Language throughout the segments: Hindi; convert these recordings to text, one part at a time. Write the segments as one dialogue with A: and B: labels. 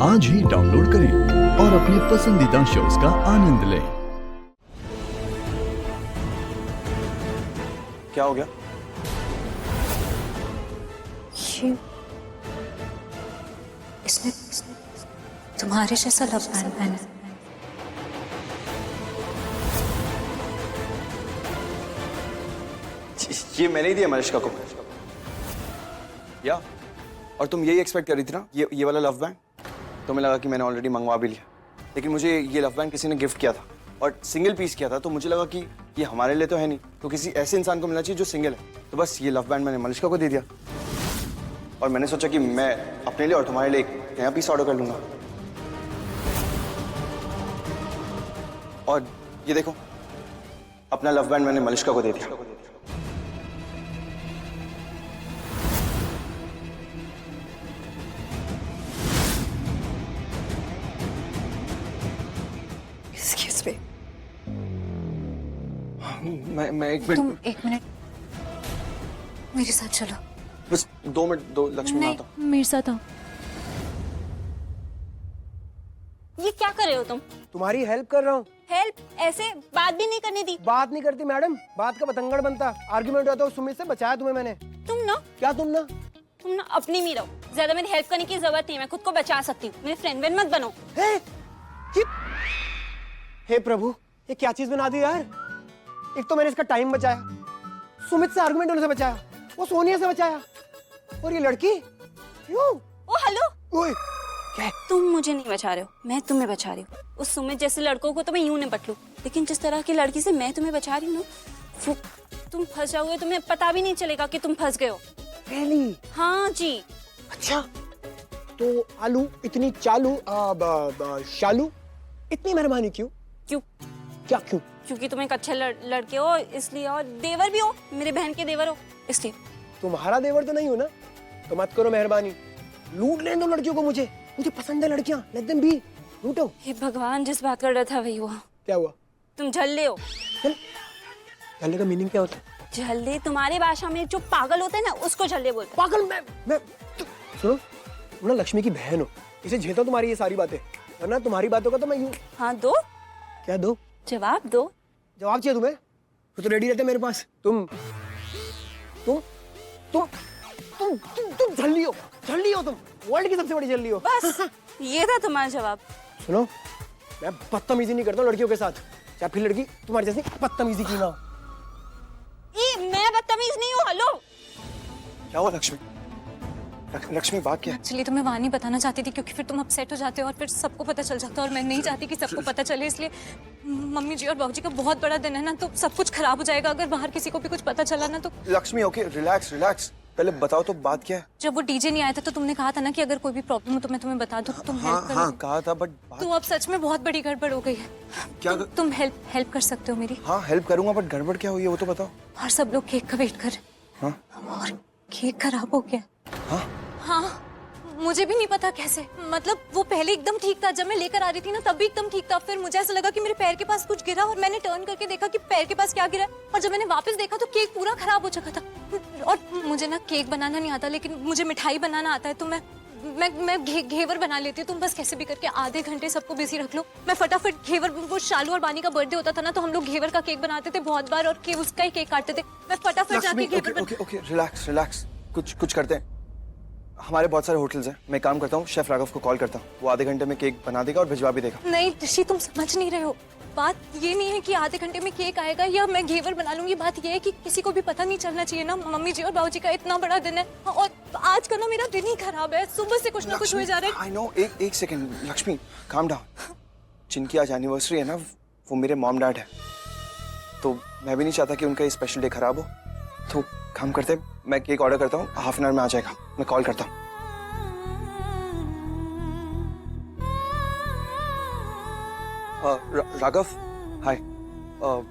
A: आज ही डाउनलोड करें और अपने पसंदीदा शोज का आनंद लें।
B: क्या हो गया?
C: इसने तुम्हारे जैसा लव बैंड पहना है।
B: ये मैंने ही दिया मनिष्का को। या और तुम यही एक्सपेक्ट कर रही थी ना, ये वाला लव बैंड? तुम्हें लगा कि मैंने ऑलरेडी मंगवा भी लिया, लेकिन मुझे ये लव बैंड किसी ने गिफ्ट किया था और सिंगल पीस किया था, तो मुझे लगा कि ये हमारे लिए तो है नहीं, तो किसी ऐसे इंसान को मिलना चाहिए जो सिंगल है। तो बस ये लव बैंड मैंने मनिष्का को दे दिया और मैंने सोचा कि मैं अपने लिए और तुम्हारे लिए एक नया पीस ऑर्डर कर लूंगा। और ये देखो, अपना लव बैंड मैंने मनिष्का को दे दिया।
C: Excuse me.
B: मैं एक
C: तुम
B: मिनट,
C: एक मिनट मेरे साथ चलो।
B: बस 2 मिनट दो, लक्ष्मी मैं आता हूं।
C: नहीं, मेरे साथ आओ।
D: ये क्या कर रहे हो तुम?
E: तुम्हारी हेल्प कर रहा हूँ।
D: हेल्प? ऐसे बात भी नहीं करने दी।
E: बात नहीं करती मैडम, बात का बतंगड़ बनता। आर्ग्यूमेंट होता है, सुमित से बचाया तुम्हें मैंने।
D: तुम ना
E: क्या तुम ना
D: अपनी में रहो, ज्यादा मेरी हेल्प करने की जरूरत नहीं है, मैं खुद को बचा सकती हूँ। मेरे फ्रेंड वेंड मत बनो।
E: हे प्रभु, ये क्या चीज बना दी यार। एक तो मैंने इसका टाइम बचाया, सुमित से आर्गुमेंट होने से बचाया, वो सोनिया से बचाया, और ये लड़की क्यों?
D: ओ हेलो,
E: ओए क्या?
D: तुम मुझे नहीं बचा रहे हो, मैं तुम्हें बचा रही हूँ। उस सुमित जैसे लड़कों को तो मैं यूं निपट लूं, लेकिन जिस तरह की लड़की से मैं तुम्हें बचा रही हूँ ना, वो तुम फंस जाओगे, तुम्हें पता भी नहीं चलेगा कि तुम फंस गए हो।
E: Really?
D: हाँ जी।
E: अच्छा, तो आलू इतनी चालू, शालू इतनी मेहरबानी क्यों?
D: क्यों?
E: क्या क्यों?
D: क्योंकि तुम एक अच्छे लड़के हो इसलिए, और देवर भी हो, मेरे बहन के देवर हो इसलिए।
E: तुम्हारा देवर तो नहीं हो ना, तो मत करो मेहरबानी, लूट लेने दो लड़कियों को। मुझे पसंद है लड़कियां, लेट देम बी, लूटो।
D: हे भगवान, जिस बात कर रहा था वही हुआ।
E: क्या हुआ?
D: तुम झल्ले हो।
E: झल्ले का मीनिंग क्या होता है?
D: झल्ले तुम्हारी भाषा में जो पागल होते हैं ना, उसको झल्ले बोलते हैं।
E: पागल? मैं सुनो, तुम ना लक्ष्मी की बहन हो, इसे झेलता हूं तुम्हारी ये सारी बातें, वरना तुम्हारी बातों का तो मैं यूं।
D: हाँ दो,
E: क्या दो?
D: जवाब दो।
E: जवाब चाहिए तुम्हें? तो रेडी रहते मेरे पास। तुम झल्ली हो तुम, वर्ल्ड की सबसे बड़ी झल्ली हो।
D: बस ये था तुम्हारा जवाब।
E: सुनो, मैं बदतमीजी नहीं करता लड़कियों के साथ, चाहे फिर लड़की तुम्हारी जैसी बदतमीजी की ना हो।
D: मैं बदतमीज नहीं हूँ। हेलो,
B: क्या हुआ लक्ष्मी? लक्ष्मी बात क्या है?
C: एक्चुअली तो मैं वहाँ नहीं बताना चाहती थी, क्योंकि फिर तुम अपसेट हो जाते हो और फिर सबको पता चल जाता है, और मैं नहीं चाहती कि सबको पता चले, इसलिए मम्मी जी और बाबूजी का बहुत बड़ा दिन है ना, तो सब कुछ खराब हो जाएगा अगर बाहर किसी को भी कुछ पता चला ना तो।
B: लक्ष्मी ओके, रिलैक्स, पहले बताओ तो बात क्या है?
C: जब वो डीजे नहीं आया था तो तुमने कहा था ना कि अगर कोई भी प्रॉब्लम हो तो मैं तुम्हें बता दूं, तुम हेल्प करो।
B: हाँ कहा था, बट
C: तो अब सच में बहुत बड़ी गड़बड़ हो गई है।
B: क्या?
C: तुम हेल्प कर सकते हो मेरी?
B: हाँ हेल्प करूंगा, बट गड़बड़ क्या हुई है वो तो बताओ।
C: और सब लोग केक का वेट कर रहे हैं।
B: हाँ?
C: और केक खराब हो गया। हाँ, मुझे भी नहीं पता कैसे, मतलब वो पहले एकदम ठीक था, जब मैं लेकर आ रही थी ना तब भी एकदम ठीक था, फिर मुझे ऐसा लगा कि मेरे पैर के पास कुछ गिरा और मैंने टर्न करके देखा कि पैर के पास क्या गिरा, और जब मैंने वापस देखा तो केक पूरा खराब हो चुका था। और मुझे ना केक बनाना नहीं आता, लेकिन मुझे मिठाई बनाना आता है, तो मैं घेवर बना लेती हूँ। तुम बस कैसे भी करके आधे घंटे सबको बिजी रख लो, मैं फटाफट घेवर, वो शालू और बानी का बर्थडे होता था ना, तो हम लोग घेवर का केक बनाते थे बहुत बार और उसका ही केक काटते थे। मैं फटाफट जाके घेवर
B: ओके रिलैक्स, कुछ करते हैं। हमारे बहुत सारे होटल्स हैं, मैं काम करता हूँ, शेफ राघव को कॉल करता हूँ, वो आधे घंटे में केक बना देगा और भिजवा भी देगा।
C: नहीं ऋषि, तुम समझ नहीं रहे हो, बात ये नहीं है कि आधे घंटे में केक आएगा या मैं घेवर बना लूंगी, बात ये है कि किसी को भी पता नहीं चलना चाहिए ना, मम्मी जी और बाबूजी का इतना बड़ा दिन है, और आज का ना मेरा दिन ही खराब है, सुबह से कुछ ना कुछ हुए जा रहा है।
B: आई नो, एक सेकंड लक्ष्मी, काम डाउन। जिनकी आज एनिवर्सरी है ना, वो मेरे मॉम डैड है, तो मैं भी नहीं चाहता कि उनका ये स्पेशल डे खराब हो, तो काम करते, मैं केक ऑर्डर करता हूँ, हाफ एन आवर में आ जाएगा, मैं कॉल करता हूँ। Raghav, hi.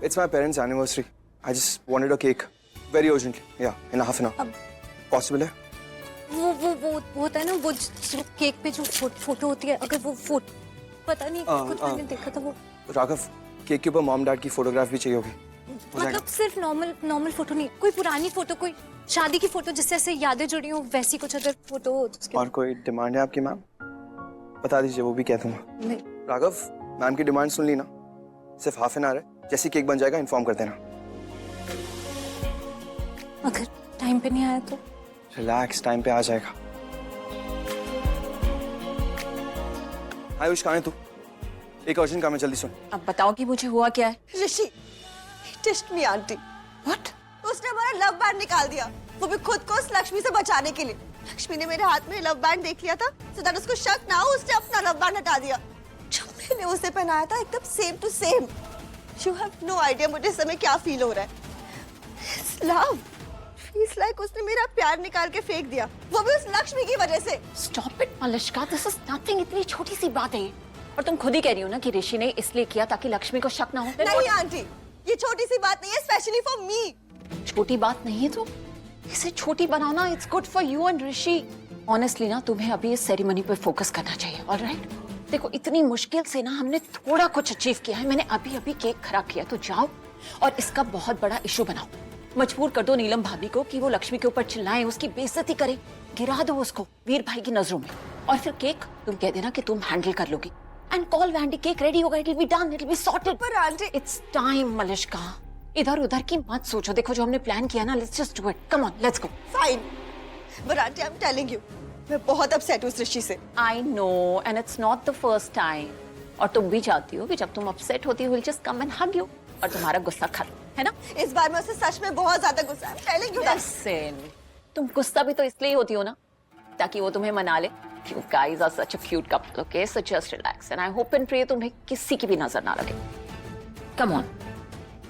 B: It's my parents' anniversary. I just wanted a cake, very urgently. Yeah, in half an hour. Possible है?
C: वो होता है ना, वो जो केक पे जो फोटो होती है, अगर वो फोटो पता नहीं कुछ मैंने देखा था वो।
B: राघव, केक के ऊपर मॉम डैड की फोटोग्राफ भी चाहिए होगी।
C: मतलब सिर्फ नॉर्मल फोटो नहीं, कोई पुरानी फोटो, कोई शादी की फोटो जिससे ऐसे यादें जुड़ी हो, वैसी कुछ अगर फोटो हो तो उसके।
B: और कोई डिमांड है आपकी मैम? बता दीजिए, वो भी कह दूंगा।
C: नहीं।
B: राघव, मैम की डिमांड सुन ली ना? सिर्फ हाफ एन आवर है, जैसे केक बन जाएगा इन्फॉर्म कर देना।
C: अगर टाइम पे नहीं आया तो?
B: रिलैक्स, टाइम पे आ जाएगा। आयुष, कहाँ है तू? एक अर्जेंट काम है, जल्दी सुन।
D: अब बताओ कि मुझे हुआ क्या है।
F: ऋषि, टिस्ट मी आंटी।
D: What?
F: उसने हमारा लव बैंड निकाल दिया, वो भी खुद को उस लक्ष्मी से बचाने के लिए। लक्ष्मी ने मेरे हाथ में लव बैंड देख लिया था, so that उसको शक ना हो, उसने अपना लव बैंड हटा दिया। जो मैंने उसे पहनाया था एकदम same to same. You have no idea मुझे इस समय क्या फील हो रहा है। It's love. Feels like उसने मेरा प्यार निकाल के फेंक दिया, वो भी उस लक्ष्मी की वजह से।
D: Stop it, Malishka, this is nothing, इतनी छोटी सी बात है। और तुम खुद ही कह रही हो ना कि ऋषि ने इसलिए किया ताकि लक्ष्मी को शक ना हो।
F: नहीं आंटी, ये छोटी सी बात नहीं है, स्पेशली फॉर मी।
D: छोटी बात नहीं है तो इसे छोटी बनाना, it's good for you and Rishi. Honestly ना तुम्हें अभी इस सेरेमनी पे फोकस करना चाहिए, ऑलराइट? देखो इतनी मुश्किल से ना हमने थोड़ा कुछ अचीव किया है। मैंने अभी अभी केक खराब किया, तो जाओ और इसका बहुत बड़ा इशू बनाओ। मजबूर कर दो नीलम भाभी को कि वो लक्ष्मी के ऊपर चिल्लाएं, उसकी बेइज्जती करें, गिरा दो उसको वीर भाई की नजरों में। और फिर केक तुम कह देना कि तुम हैंडल कर लोगी। And call Wendy, cake ready होगा, it will be done, it will be sorted.
F: पर आंटी,
D: इट्स टाइम मलिष्का, इधर उधर की मत सोचो। देखो जो हमने प्लान किया ना, let's just do it, come on, let's go.
F: Fine, but aunty I am telling you, मैं बहुत अपसेट हूँ इस ऋषि से।
D: I know, and it's not the first time. और तुम भी चाहती हो कि जब तुम अपसेट होती हो, will just come and hug you और तुम्हारा गुस्सा खत्म, है ना?
F: इस बार मैं उसे सच में बहुत ज्यादा गुस्सा है, टेलिंग यू दैट।
D: Listen, तुम गुस्सा भी तो इसलिए होती हो ना ताकि वो तुम्हें मना ले। You guys are such a cute couple, okay? So just relax, and I hope and pray तुम्हें किसी की भी नजर ना लगे। Come on,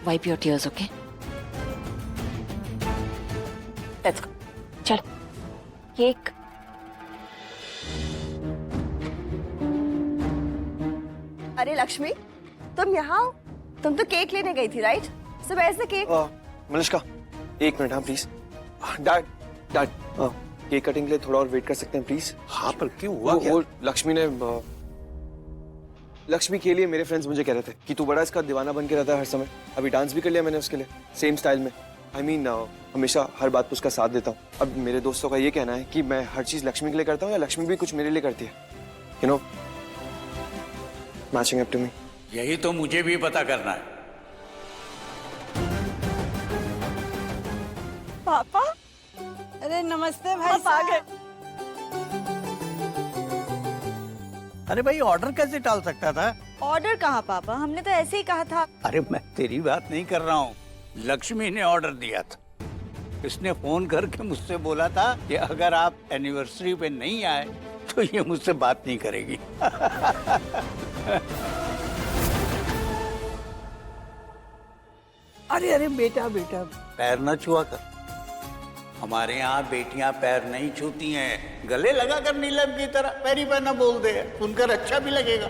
D: wipe your tears, okay? Let's go. चलो, केक।
F: अरे लक्ष्मी, तुम यहाँ हो? तुम तो केक लेने गई थी, right? So where's the cake?
B: Malishka, एक मिनट, हाँ प्लीज। डैड, केक कटिंग के लिए थोड़ा और वेट कर सकते हैं प्लीज?
G: हाँ, पर क्यों हुआ क्या?
B: वो लक्ष्मी ने लक्ष्मी के लिए मेरे फ्रेंड्स मुझे कह रहे थे कि तू बड़ा इसका दीवाना बन के रहता है हर समय। अभी डांस भी कर लिया मैंने उसके लिए, सेम स्टाइल में। I mean, हमेशा हर बात पे उसका साथ देता हूँ। अब मेरे दोस्तों का ये कहना है कि मैं हर चीज लक्ष्मी के लिए करता हूँ या लक्ष्मी भी कुछ मेरे लिए करती है। You know, matching up to me.
G: यही तो मुझे भी पता करना है।
F: पापा,
H: अरे नमस्ते भाई
F: आप आ गए।
I: अरे भाई, ऑर्डर कैसे टाल सकता था?
H: ऑर्डर कहाँ पापा, हमने तो ऐसे ही कहा था।
I: अरे मैं तेरी बात नहीं कर रहा हूँ, लक्ष्मी ने ऑर्डर दिया था। इसने फोन करके मुझसे बोला था कि अगर आप एनिवर्सरी पे नहीं आए तो ये मुझसे बात नहीं करेगी। अरे अरे बेटा बेटा, पैर न छुआ कर। हमारे यहाँ बेटियां पैर नहीं छूती हैं। गले लगा कर नीलम की तरह पैरी पैना बोल दे, सुनकर अच्छा भी लगेगा।